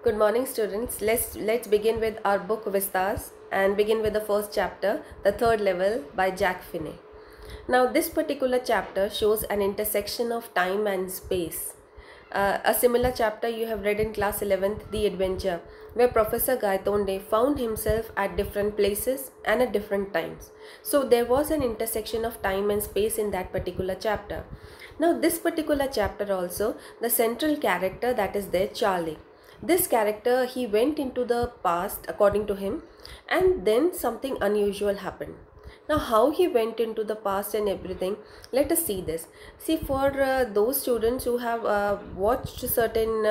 Good morning, students. Let's begin with our book Vistas and begin with the first chapter, The Third Level by Jack Finney. Now, this particular chapter shows an intersection of time and space. A similar chapter you have read in class 11th, The Adventure, where Professor Gaitonde found himself at different places and at different times. So there was an intersection of time and space in that particular chapter. Now, this particular chapter also, the central character that is there, Charlie. This character, he went into the past according to him, and then something unusual happened. Now, how he went into the past and everything, let us see this. See, for those students who have watched certain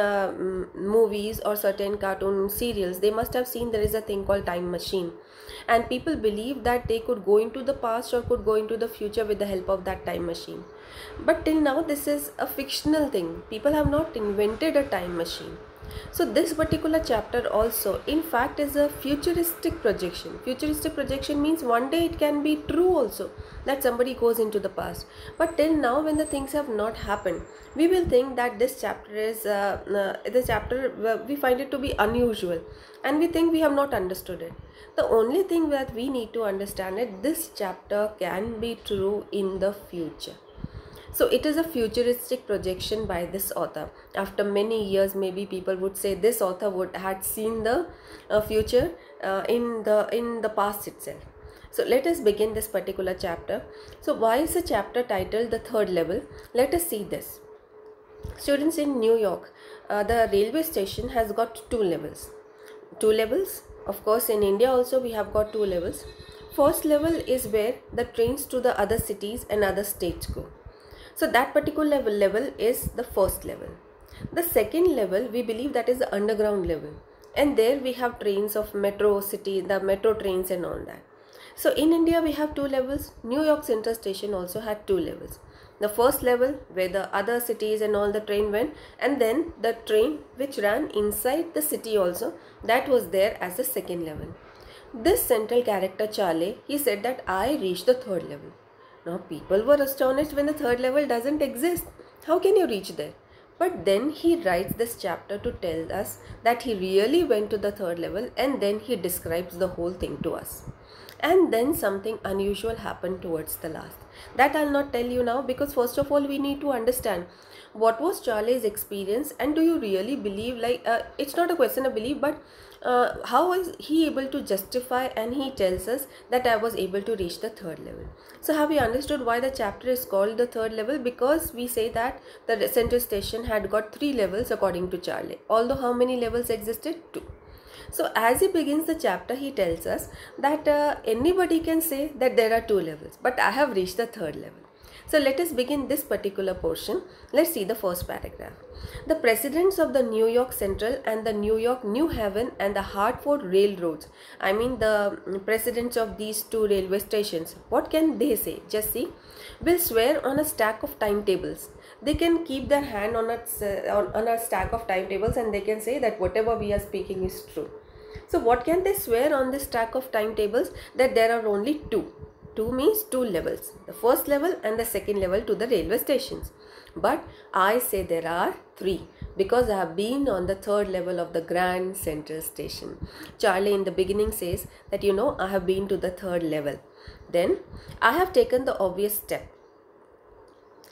movies or certain cartoon serials, they must have seen there is a thing called time machine, and people believe that they could go into the past or could go into the future with the help of that time machine. But till now, this is a fictional thing. People have not invented a time machine. So this particular chapter also in fact is a futuristic projection. Futuristic projection means one day it can be true also that somebody goes into the past. But till now, when the things have not happened, we will think that this chapter is we find it to be unusual, and we think we have not understood it. The only thing that we need to understand is this chapter can be true in the future. So it is a futuristic projection by this author. After many years, maybe people would say this author had seen the future in the past itself. So let us begin this particular chapter. So why is the chapter titled The Third Level? Let us see this. Students, in New York, the railway station has got two levels. Two levels. Of course, in India also we have got two levels. First level is where the trains to the other cities and other states go. So that particular level is the first level. The second level, we believe that is the underground level, and there we have trains of metro city, the metro trains and all that. So in India we have two levels. New York Central Station also had two levels. The first level where the other cities and all the train went, and then the train which ran inside the city also, that was there as the second level. This central character Charlie, he said that I reached the third level. Now people were astonished when the third level doesn't exist. How can you reach there? But then he writes this chapter to tell us that he really went to the third level, and then he describes the whole thing to us. And then something unusual happened towards the last. That I'll not tell you now, because first of all we need to understand what was Charlie's experience, and do you really believe, it's not a question of belief, but how is he able to justify, and he tells us that I was able to reach the third level. So have we understood why the chapter is called the third level? Because we say that the central station had got three levels according to Charlie, although how many levels existed? Two. So as he begins the chapter, he tells us that anybody can say that there are two levels, but I have reached the third level. So let us begin this particular portion. Let's see the first paragraph. The presidents of the New York Central and the New York New Haven and the Hartford Railroads, I mean the presidents of these two railway stations, what can they say? Just see, will swear on a stack of timetables. They can keep their hand on a stack of timetables, and they can say that whatever we are speaking is true. So what can they swear on this stack of timetables? That there are only two. Two means two levels, the first level and the second level to the railway stations. But I say there are three, because I have been on the third level of the Grand Central Station. Charlie in the beginning says that I have been to the third level. Then I have taken the obvious step.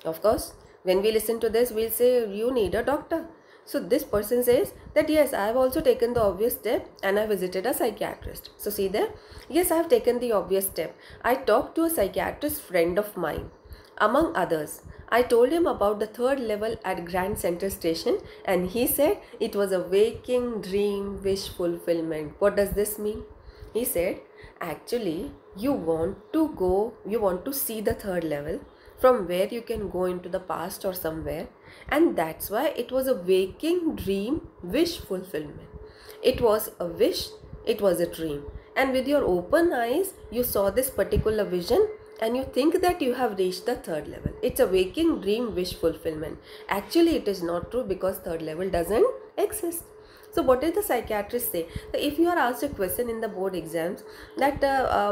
Of course, when we listen to this, we'll say you need a doctor. So this person says that yes, I have also taken the obvious step and I visited a psychiatrist. So see there, yes, I have taken the obvious step. I talked to a psychiatrist friend of mine. Among others, I told him about the third level at Grand Central Station, and he said it was a waking dream wish fulfillment. What does this mean? He said, actually, you want to see the third level, from where you can go into the past or somewhere, and that's why it was a waking dream wish fulfillment. It was a wish, it was a dream, and with your open eyes you saw this particular vision, and you think that you have reached the third level. It's a waking dream wish fulfillment. Actually it is not true, because third level doesn't exist. So what did the psychiatrist say? So if you are asked a question in the board exams that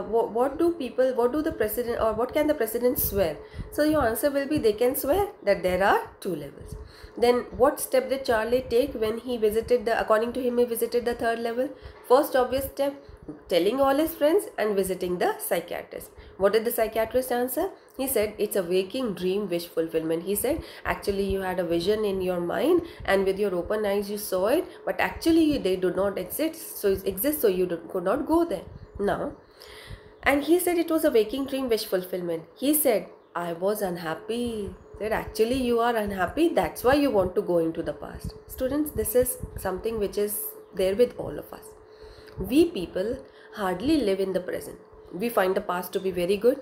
what do the president, or what can the president swear? So your answer will be they can swear that there are 2 levels. Then what step did Charlie take when he visited according to him, he visited the 3rd level? First obvious step, telling all his friends and visiting the psychiatrist. What did the psychiatrist answer? He said it's a waking dream wish fulfillment. He said actually you had a vision in your mind and with your open eyes you saw it, but actually they do not exist. So you could not go there. Now, and he said it was a waking dream wish fulfillment. He said I was unhappy. That actually you are unhappy, that's why you want to go into the past. Students, this is something which is there with all of us. We people hardly live in the present. We find the past to be very good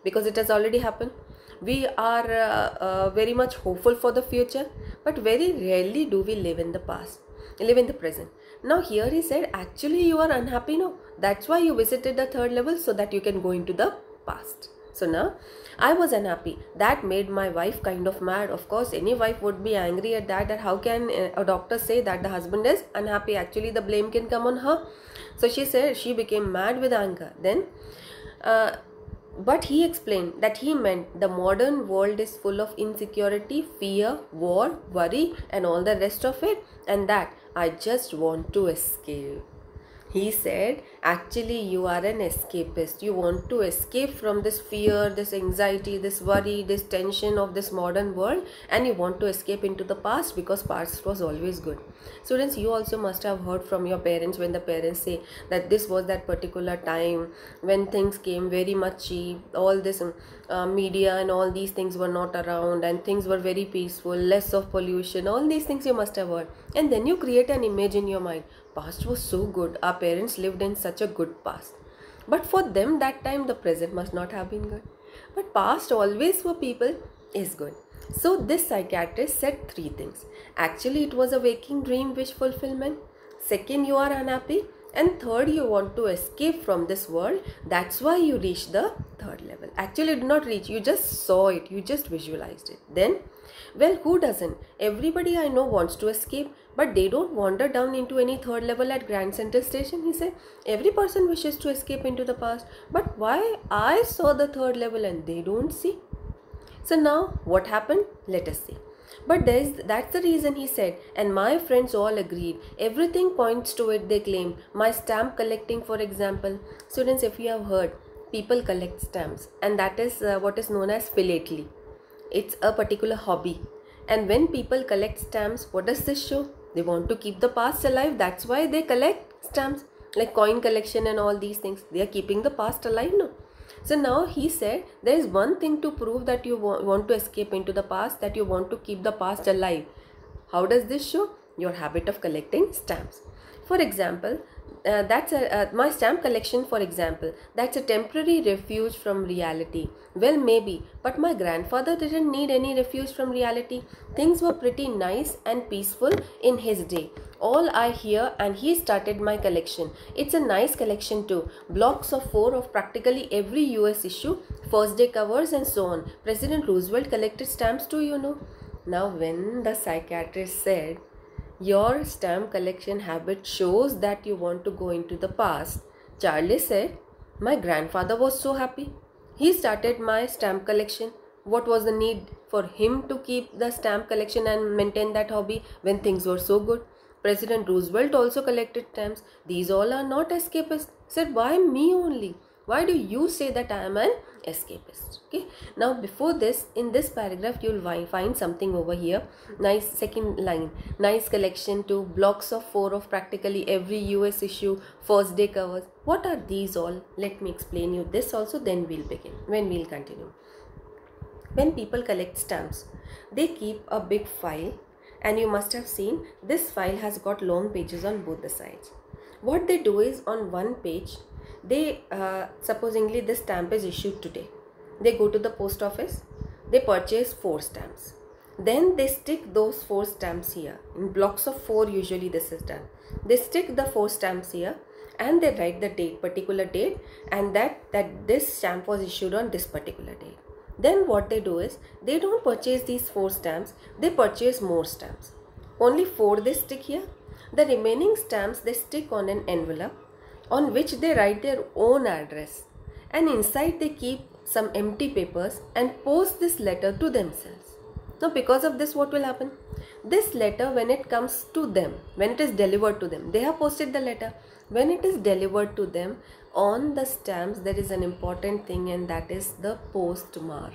because it has already happened. We are very much hopeful for the future, but very rarely do we live in the past, live in the present. Now here he said actually you are unhappy now, that's why you visited the 3rd level, so that you can go into the past. So now, I was unhappy. That made my wife kind of mad. Of course, any wife would be angry at that how can a doctor say that the husband is unhappy? Actually, the blame can come on her. So she said she became mad with anger. Then, but he explained that he meant the modern world is full of insecurity, fear, war, worry and all the rest of it, and that I just want to escape. He said, actually you are an escapist. You want to escape from this fear, this anxiety, this worry, this tension of this modern world, and you want to escape into the past because past was always good. Students, you also must have heard from your parents when the parents say that this was that particular time when things came very much cheap, all this media and all these things were not around and things were very peaceful, less of pollution, all these things you must have heard. And then you create an image in your mind. Past was so good, our parents lived in such a good past. But for them that time the present must not have been good. But past always for people is good. So this psychiatrist said 3 things. Actually it was a waking dream wish fulfillment. Second, you are unhappy. And third, you want to escape from this world. That's why you reached the 3rd level. Actually you did not reach, you just saw it, you just visualized it. Then, well, who doesn't? Everybody I know wants to escape, but they don't wander down into any 3rd level at Grand Central Station. He said, every person wishes to escape into the past, but why I saw the 3rd level and they don't see? So now what happened? Let us see. But that's the reason he said, and my friends all agreed. Everything points to it, they claim. My stamp collecting, for example. Students, if you have heard, people collect stamps, and that is what is known as philately. It's a particular hobby. And when people collect stamps, what does this show? They want to keep the past alive. That's why they collect stamps, like coin collection and all these things. They are keeping the past alive now. So now he said there is one thing to prove that you want to escape into the past, that you want to keep the past alive. How does this show? Your habit of collecting stamps. For example, my stamp collection, for example, that's a temporary refuge from reality. Well, maybe, but my grandfather didn't need any refuge from reality. Things were pretty nice and peaceful in his day. All I hear, and he started my collection. It's a nice collection too. Blocks of 4 of practically every US issue, first day covers and so on. President Roosevelt collected stamps too, you know. Now when the psychiatrist said, your stamp collection habit shows that you want to go into the past, Charlie said, my grandfather was so happy. He started my stamp collection. What was the need for him to keep the stamp collection and maintain that hobby when things were so good? President Roosevelt also collected stamps. These all are not escapists. Said, why me only? Why do you say that I am an escapist? Okay. Now before this, in this paragraph, you will find something over here. Nice second line. Nice collection to blocks of 4 of practically every US issue, first day covers. What are these all? Let me explain you this also, then we'll begin. When we'll continue. When people collect stamps, they keep a big file, and you must have seen this file has got long pages on both the sides. What they do is on one page, they supposingly this stamp is issued today. They go to the post office, they purchase 4 stamps. Then they stick those 4 stamps here. In blocks of 4 usually this is done. They stick the 4 stamps here and they write the date, particular date, and that this stamp was issued on this particular date. Then what they do is, they don't purchase these 4 stamps, they purchase more stamps. Only 4 they stick here. The remaining stamps they stick on an envelope on which they write their own address, and inside they keep some empty papers and post this letter to themselves. Now because of this, what will happen? This letter, when it comes to them, when it is delivered to them, they have posted the letter. When it is delivered to them, on the stamps there is an important thing, and that is the postmark.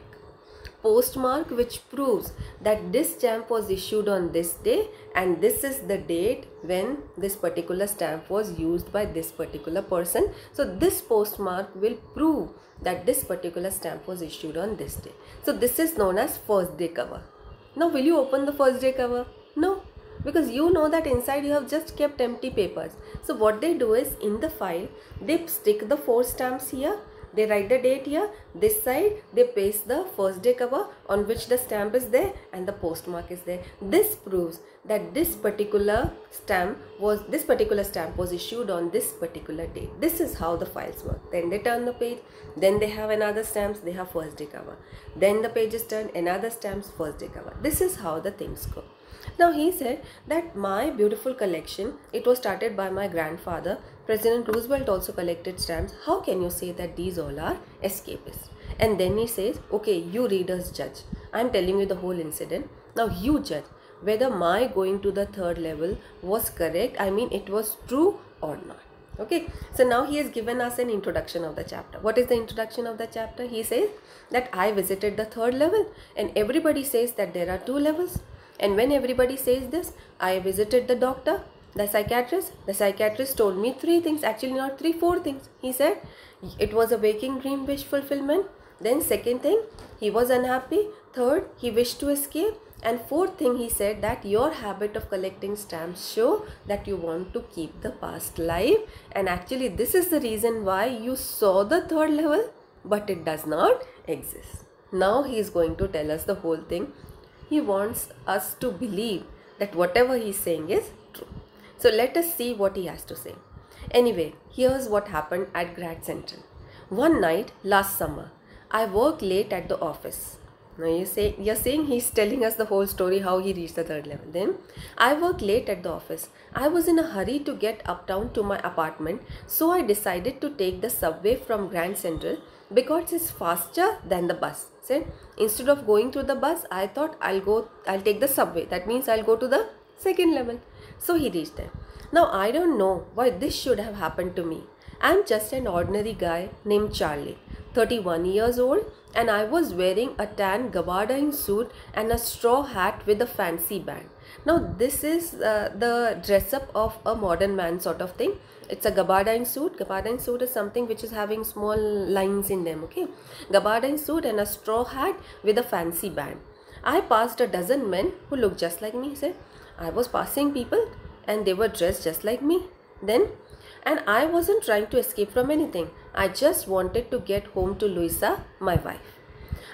Postmark which proves that this stamp was issued on this day, and this is the date when this particular stamp was used by this particular person. So this postmark will prove that this particular stamp was issued on this day. So this is known as first day cover. Now will you open the first day cover? No, because you know that inside you have just kept empty papers. So what they do is, in the file they stick the 4 stamps here, they write the date here, this side they paste the first day cover on which the stamp is there and the postmark is there. This proves that this particular stamp was issued on this particular date. This is how the files work. Then they turn the page, then they have another stamps, they have first day cover. Then the page is turned, another stamps, first day cover. This is how the things go. Now he said that my beautiful collection, it was started by my grandfather. President Roosevelt also collected stamps. How can you say that these all are escapists? And then he says, okay, you readers judge. I am telling you the whole incident. Now you judge whether my going to the 3rd level was correct. I mean, it was true or not. Okay, so now he has given us an introduction of the chapter. What is the introduction of the chapter? He says that I visited the 3rd level, and everybody says that there are 2 levels. And when everybody says this, I visited the doctor, the psychiatrist. The psychiatrist told me 3 things, actually not 3, 4 things. He said it was a waking dream wish fulfillment. Then second thing, he was unhappy. Third, he wished to escape. And fourth thing, he said that your habit of collecting stamps show that you want to keep the past alive. And actually this is the reason why you saw the 3rd level, but it does not exist. Now he is going to tell us the whole thing. He wants us to believe that whatever he is saying is true. So let us see what he has to say. Anyway, here's what happened at Grand Central. One night last summer, I worked late at the office. Now you're saying he's telling us the whole story how he reached the 3rd level. Then I worked late at the office. I was in a hurry to get uptown to my apartment, so I decided to take the subway from Grand Central because it's faster than the bus. Said instead of going to the bus, I thought I'll take the subway. That means I'll go to the 2nd level. So he reached there. Now I don't know why this should have happened to me. I'm just an ordinary guy named Charlie, 31 years old, and I was wearing a tan gabardine suit and a straw hat with a fancy band. Now this is the dress up of a modern man sort of thing. It's a gabardine suit. Gabardine suit is something which is having small lines in them. Okay, gabardine suit and a straw hat with a fancy band. I passed a dozen men who looked just like me. He said I was passing people and they were dressed just like me. And I wasn't trying to escape from anything. I just wanted to get home to Louisa, my wife.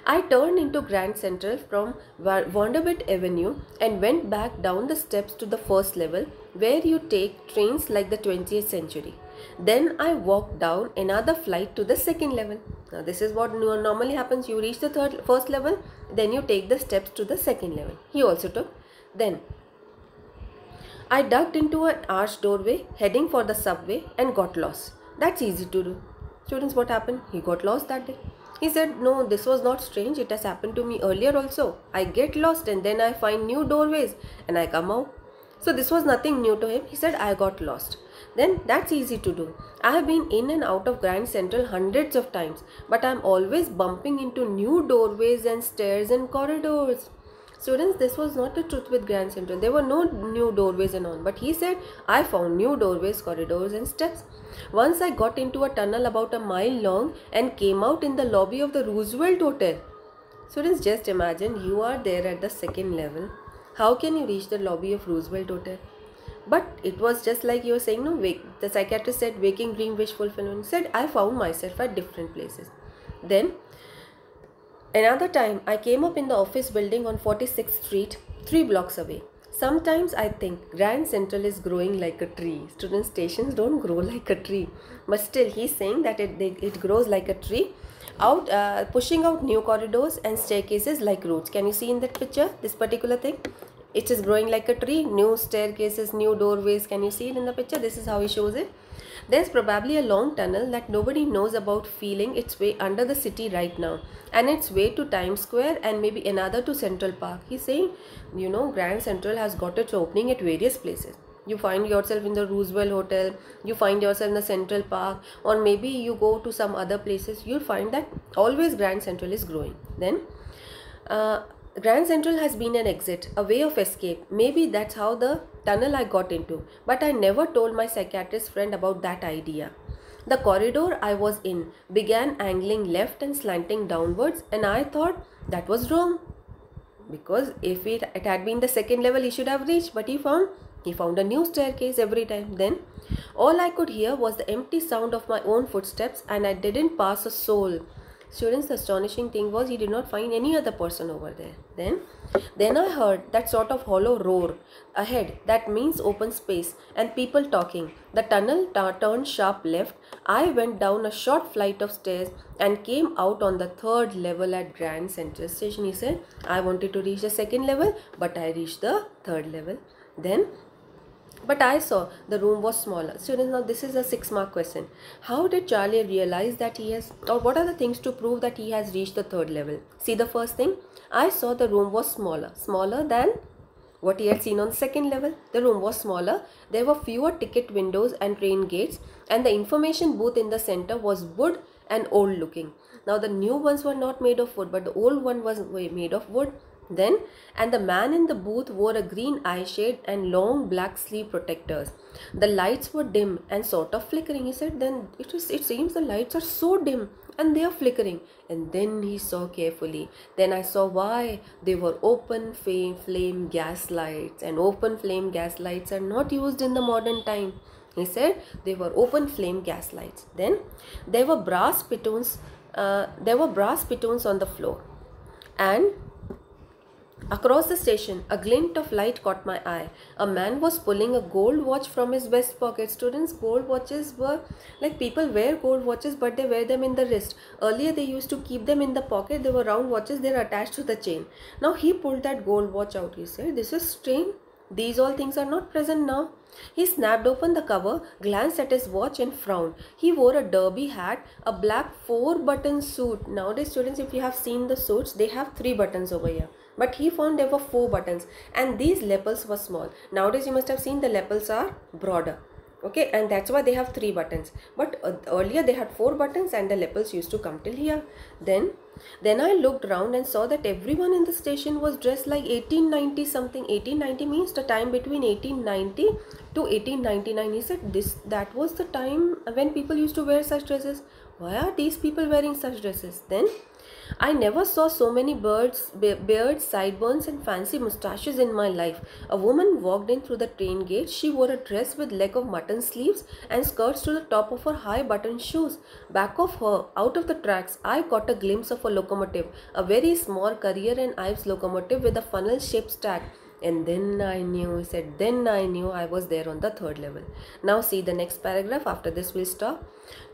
I turned into Grand Central from Vanderbilt Avenue and went back down the steps to the 1st level where you take trains like the 20th century. Then I walked down another flight to the 2nd level. Now this is what normally happens. You reach the 1st level, then you take the steps to the 2nd level. He also took. Then I ducked into an arched doorway heading for the subway and got lost. That's easy to do. Students, what happened? He got lost that day. He said, no, this was not strange. It has happened to me earlier also. I get lost and then I find new doorways and I come out. So this was nothing new to him. He said, I got lost. Then that's easy to do. I have been in and out of Grand Central hundreds of times, but I'm always bumping into new doorways and stairs and corridors. Students, this was not the truth with Grand Central. There were no new doorways and all. But he said, I found new doorways, corridors and steps. Once I got into a tunnel about a mile long and came out in the lobby of the Roosevelt Hotel. Students, just imagine you are there at the 2nd level. How can you reach the lobby of Roosevelt Hotel? But it was just like you were saying, no, the psychiatrist said, waking dream wish fulfillment. Said, I found myself at different places. Then another time, I came up in the office building on 46th Street, 3 blocks away. Sometimes I think Grand Central is growing like a tree. Student stations don't grow like a tree. But still, he's saying that it grows like a tree, pushing out new corridors and staircases like roots. Can you see in that picture, this particular thing? It is growing like a tree. New staircases, new doorways. Can you see it in the picture? This is how he shows it. There's probably a long tunnel that nobody knows about feeling its way under the city right now, and its way to Times Square and maybe another to Central Park. He's saying, you know, Grand Central has got its opening at various places. You find yourself in the Roosevelt Hotel, you find yourself in the Central Park, or maybe you go to some other places. You'll find that always Grand Central is growing. Then Grand Central has been an exit, a way of escape. Maybe that's how the tunnel I got into. But I never told my psychiatrist friend about that idea. The corridor I was in began angling left and slanting downwards, and I thought that was wrong. Because if it had been the second level, he should have reached, but he found a new staircase every time. Then all I could hear was the empty sound of my own footsteps, and I didn't pass a soul. Students, the astonishing thing was he did not find any other person over there. Then I heard that sort of hollow roar ahead. That means open space and people talking. The tunnel turned sharp left. I went down a short flight of stairs and came out on the third level at Grand Central Station. He said, I wanted to reach the second level, but I reached the third level. But I saw the room was smaller. Students, now this is a 6-mark question. How did Charlie realize that he has, or what are the things to prove that he has reached the third level? See the first thing. I saw the room was smaller than what he had seen on the second level. The room was smaller. There were fewer ticket windows and train gates, and the information booth in the center was wood and old looking. Now the new ones were not made of wood, but the old one was made of wood. And the man in the booth wore a green eye shade and long black sleeve protectors. The lights were dim and sort of flickering. He said, then it seems the lights are so dim and they are flickering. And then he saw carefully. Then I saw why. They were open flame gas lights, and open flame gas lights are not used in the modern time. He said they were open flame gas lights. Then there were brass pitons. On the floor, and across the station, a glint of light caught my eye. A man was pulling a gold watch from his vest pocket. Students, gold watches were like, people wear gold watches, but they wear them in the wrist. Earlier, they used to keep them in the pocket. They were round watches. They were attached to the chain. Now, he pulled that gold watch out. He said, this is strange. These all things are not present now. He snapped open the cover, glanced at his watch and frowned. He wore a derby hat, a black 4-button suit. Nowadays, students, if you have seen the suits, they have 3 buttons over here. But he found there were 4 buttons, and these lapels were small. Nowadays, you must have seen the lapels are broader. Okay, and that's why they have 3 buttons. But earlier they had 4 buttons and the lapels used to come till here. Then I looked round and saw that everyone in the station was dressed like 1890 something. 1890 means the time between 1890 to 1899. He said that was the time when people used to wear such dresses. Why are these people wearing such dresses? Then I never saw so many beards, sideburns and fancy moustaches in my life. A woman walked in through the train gate. She wore a dress with leg of mutton sleeves and skirts to the top of her high button shoes. Back of her, out of the tracks, I caught a glimpse of a locomotive, a very small Currier and Ives locomotive with a funnel-shaped stack. And then I knew, he said, then I knew I was there on the 3rd level. Now see the next paragraph. After this we'll stop.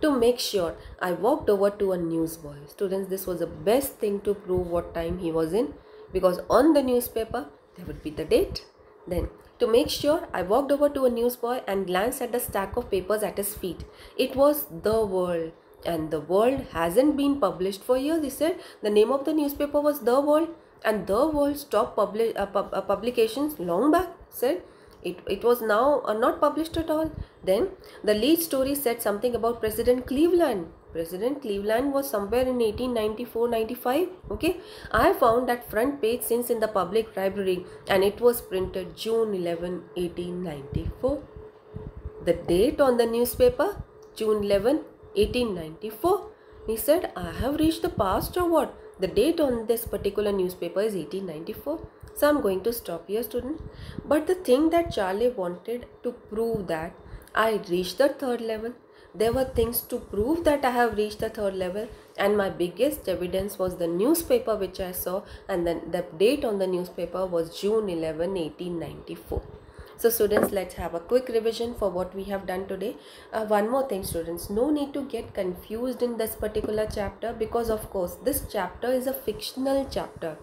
To make sure, I walked over to a newsboy. Students, this was the best thing to prove what time he was in, because on the newspaper there would be the date. Then to make sure, I walked over to a newsboy and glanced at the stack of papers at his feet. It was The World, and The World hasn't been published for years. He said the name of the newspaper was The World, and The World stopped publications long back. Said it was now not published at all. Then the lead story said something about President Cleveland. President Cleveland was somewhere in 1894-95. Okay, I found that front page since in the public library, and it was printed June 11, 1894. The date on the newspaper, June 11, 1894. He said, I have reached the past or what? The date on this particular newspaper is 1894. So I'm going to stop here, students. But the thing that Charlie wanted to prove that I reached the 3rd level. There were things to prove that I have reached the 3rd level, and my biggest evidence was the newspaper which I saw, and then the date on the newspaper was June 11, 1894. So students, let's have a quick revision for what we have done today. One more thing, students, no need to get confused in this particular chapter, because of course this chapter is a fictional chapter.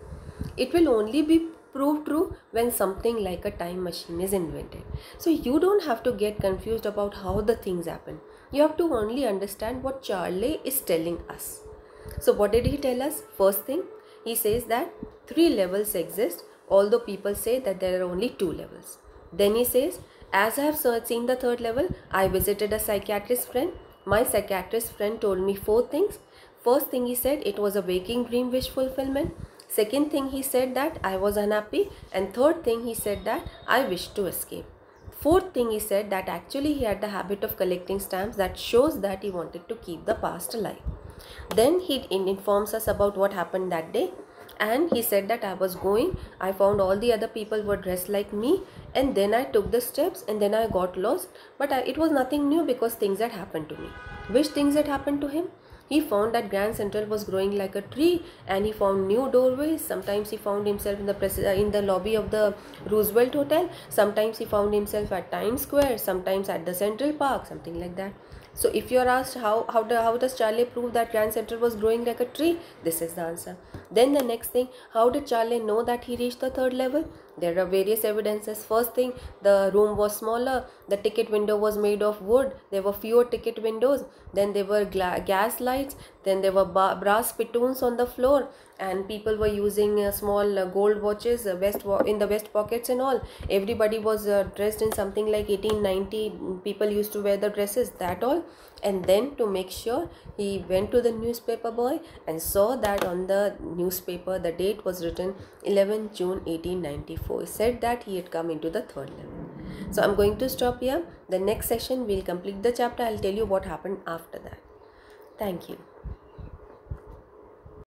It will only be prove true when something like a time machine is invented. So you don't have to get confused about how the things happen. You have to only understand what Charlie is telling us. So what did he tell us? First thing, he says that 3 levels exist, although people say that there are only 2 levels. Then he says, as I have seen the 3rd level, I visited a psychiatrist friend. My psychiatrist friend told me 4 things. First thing he said, it was a waking dream wish fulfillment. Second thing he said that I was unhappy. And third thing he said that I wished to escape. Fourth thing he said that actually he had the habit of collecting stamps that shows that he wanted to keep the past alive. Then he informs us about what happened that day, and he said that I found all the other people were dressed like me, and then I took the steps and then I got lost, but it was nothing new because things had happened to me. Which things had happened to him? He found that Grand Central was growing like a tree, and he found new doorways. Sometimes he found himself in the lobby of the Roosevelt Hotel. Sometimes he found himself at Times Square. Sometimes at the Central Park, something like that. So if you are asked how does Charlie prove that Grand Central was growing like a tree, this is the answer. Then the next thing, how did Charlie know that he reached the 3rd level? There are various evidences. First thing, the room was smaller, the ticket window was made of wood, there were fewer ticket windows, then there were gas lights, then there were brass spittoons on the floor, and people were using small gold watches in the vest pockets and all. Everybody was dressed in something like 1890 people used to wear the dresses, that all. And then to make sure, he went to the newspaper boy and saw that on the newspaper the date was written 11 June 1894. He said that he had come into the 3rd level. So I'm going to stop here. The next session we'll complete the chapter. I'll tell you what happened after that. Thank you.